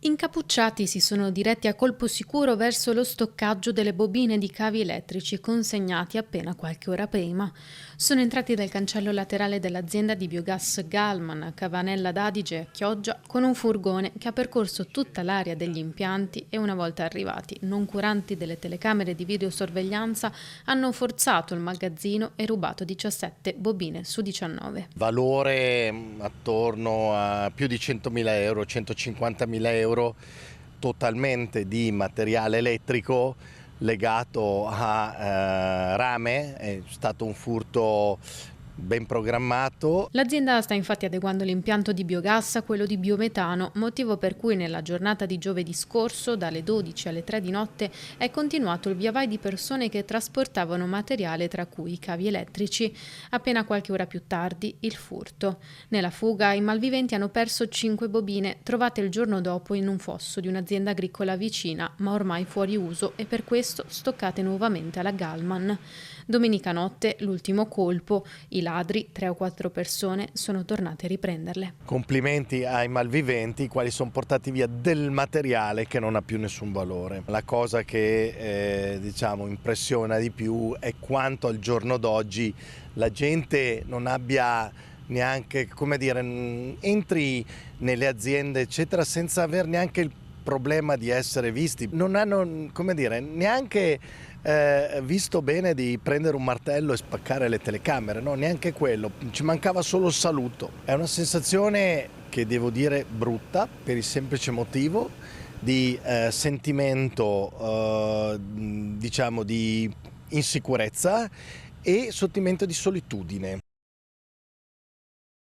Incappucciati si sono diretti a colpo sicuro verso lo stoccaggio delle bobine di cavi elettrici consegnati appena qualche ora prima. Sono entrati dal cancello laterale dell'azienda di biogas Galman a Cavanella d'Adige a Chioggia con un furgone che ha percorso tutta l'area degli impianti e una volta arrivati, non curanti delle telecamere di videosorveglianza, hanno forzato il magazzino e rubato 17 bobine su 19. Valore attorno a più di 100.000 euro, 150.000 euro totalmente di materiale elettrico legato a rame. È stato un furto ben programmato. L'azienda sta infatti adeguando l'impianto di biogas a quello di biometano, motivo per cui nella giornata di giovedì scorso, dalle 12 alle 3 di notte, è continuato il via vai di persone che trasportavano materiale, tra cui i cavi elettrici. Appena qualche ora più tardi, il furto. Nella fuga, i malviventi hanno perso 5 bobine, trovate il giorno dopo in un fosso di un'azienda agricola vicina, ma ormai fuori uso e per questo stoccate nuovamente alla Galman. Domenica notte, l'ultimo colpo. I ladri, 3 o 4 persone, sono tornati a riprenderle. Complimenti ai malviventi, i quali sono portati via del materiale che non ha più nessun valore. La cosa che impressiona di più è quanto al giorno d'oggi la gente non abbia neanche, entri nelle aziende eccetera senza aver neanche il problema di essere visti. Non hanno, neanche visto bene di prendere un martello e spaccare le telecamere, no, neanche quello, ci mancava solo il saluto. È una sensazione che devo dire brutta per il semplice motivo di sentimento, di insicurezza e sentimento di solitudine.